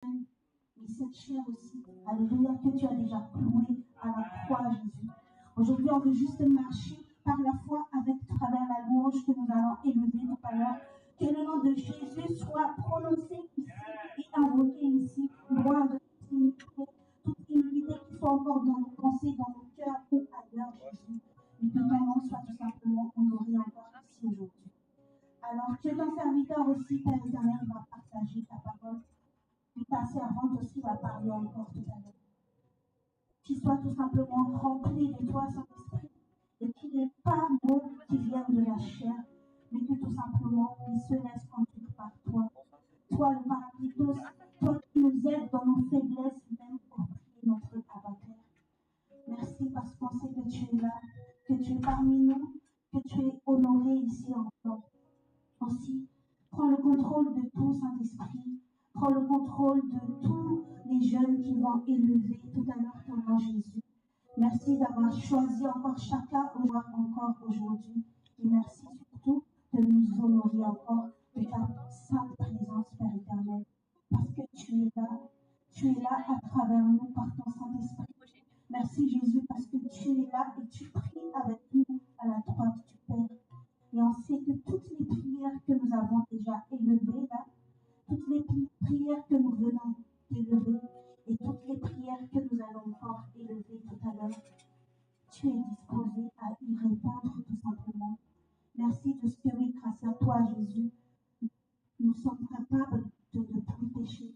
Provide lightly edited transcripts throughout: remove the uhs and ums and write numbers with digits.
mais cette chair aussi, alléluia, que tu as déjà clouée à la croix, Jésus. Aujourd'hui, on veut juste marcher par la foi avec travers la louange que nous allons élever tout à l'heure. Que le nom de Jésus soit prononcé ici et invoqué ici, loin de toute iniquité qui soit encore dans nos pensées, dans nos cœurs ou ailleurs, Jésus. Mais que ton nom soit tout simplement honoré encore ici aujourd'hui. Alors que ton serviteur aussi, Père éternel, va partager ta parole. Et ta servante aussi va parler encore tout à l'heure. Qu'il soit tout simplement rempli de toi, Saint-Esprit, et qu'il n'ait pas mots qui viennent de la chair, mais que tout simplement il se laisse conduire par toi. Toi, le Paraclétos, toi qui nous aides dans nos faiblesses, même pour prier notre Abateur. Merci parce qu'on sait que tu es là, que tu es parmi nous, que tu es honoré ici encore. Aussi, prends le contrôle de tout, Saint-Esprit. Prends le contrôle de tous les jeunes qui vont élever tout à l'heure ton nom Jésus. Merci d'avoir choisi encore chacun encore aujourd'hui. Et merci surtout de nous honorer encore de ta sainte présence, Père éternel. Parce que tu es là à travers nous par ton Saint-Esprit. Merci Jésus parce que tu es là et tu pries avec nous à la droite du Père. Et on sait que toutes les prières que nous avons déjà élevées là, toutes les prières que nous venons d'élever et toutes les prières que nous allons encore élever tout à l'heure, tu es disposé à y répondre tout simplement. Merci de ce que oui, grâce à toi, Jésus, nous sommes capables de ne plus pécher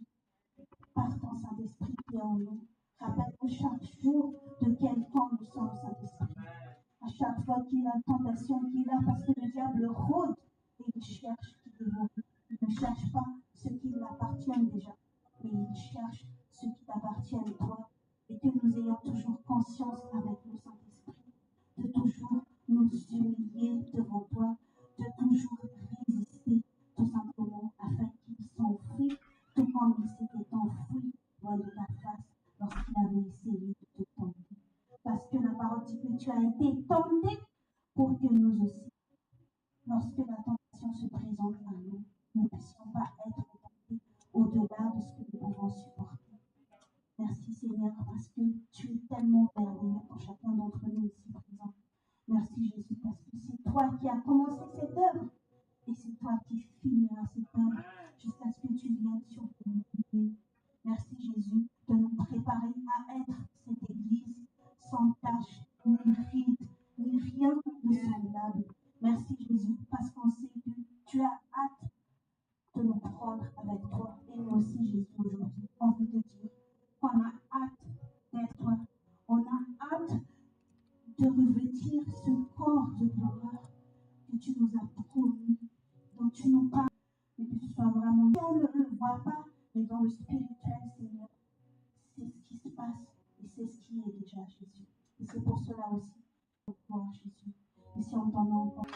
par ton Saint-Esprit qui est en nous. Rappelle-nous chaque jour de quel temps nous sommes, Saint-Esprit. À chaque fois qu'il y a une tentation qui est là, parce que le diable rôde et il cherche qui dévore. Il ne cherche pas ce qui l'appartient déjà, mais il cherche ce qui t'appartient à toi. Et que nous ayons toujours conscience avec le Saint-Esprit, de toujours nous humilier devant toi, de toujours résister tout simplement, afin qu'il s'enfuit, tout comme il s'était enfui loin de ta face lorsqu'il avait essayé de te tenter. Parce que la parole dit que tu as été tenté pour que nous aussi, lorsque la tentation se présente à nous, nous ne puissions pas être tentés au-delà de ce que nous pouvons supporter. Merci Seigneur, parce que tu es tellement merveilleux pour chacun d'entre nous ici présents. Merci Jésus, parce que c'est toi qui as commencé cette œuvre et c'est toi qui finiras cette œuvre jusqu'à ce que tu viennes sur nous. Merci Jésus de nous préparer à être cette Église sans tache, ni ride, ni rien de semblable. Merci Jésus, parce qu'on sait que tu as hâte de nous prendre avec toi. Et nous aussi Jésus, aujourd'hui, on veut te dire qu'on a hâte d'être toi. On a hâte de revêtir ce corps de gloire que tu nous as promis, dont tu nous parles, mais que ce soit vraiment, on ne le voit pas, mais dans le spirituel, Seigneur, c'est ce qui se passe et c'est ce qui est déjà Jésus. Et c'est pour cela aussi qu'on voit Jésus. Et si on t'en a encore.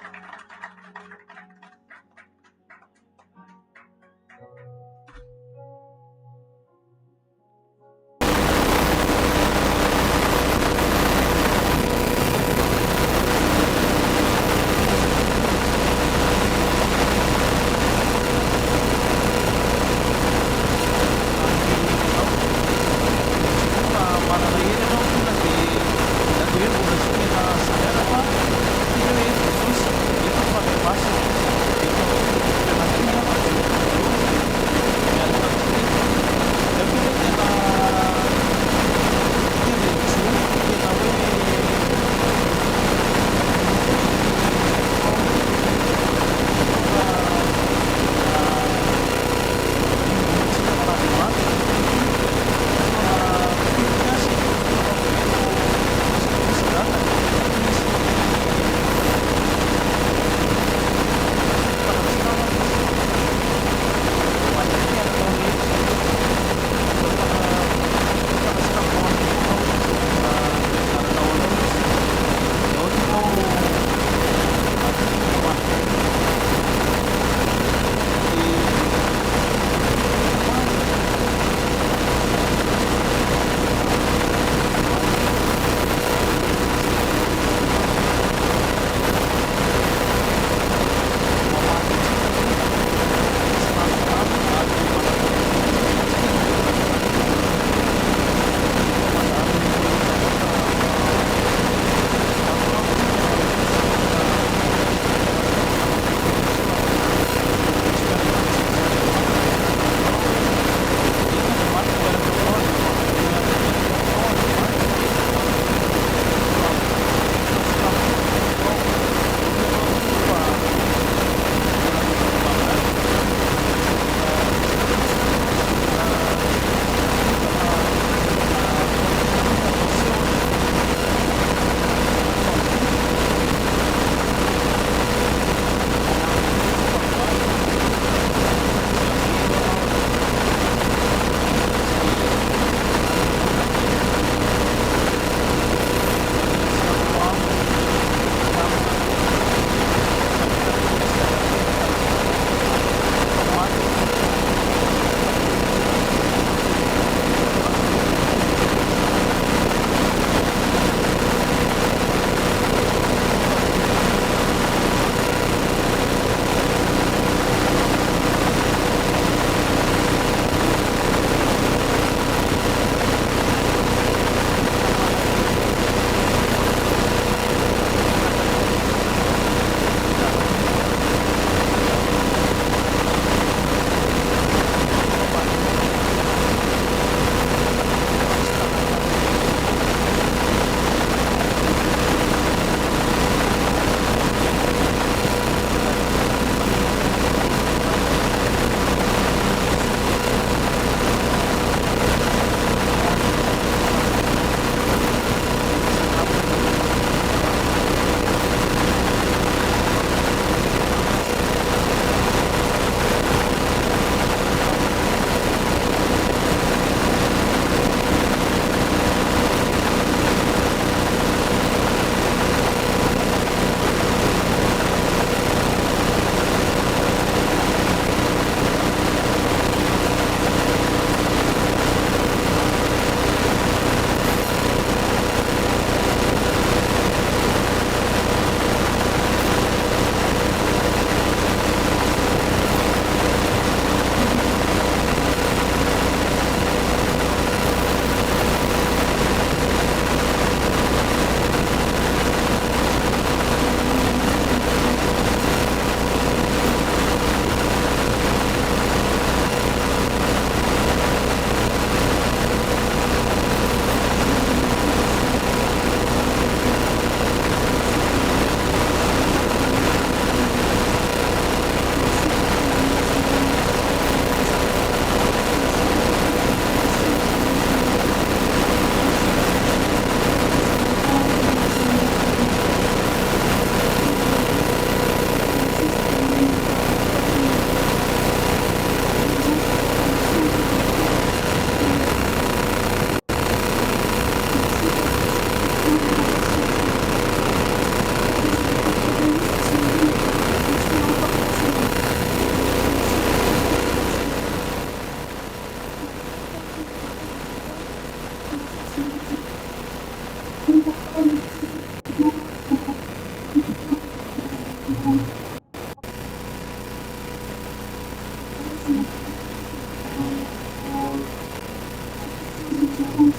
Merci.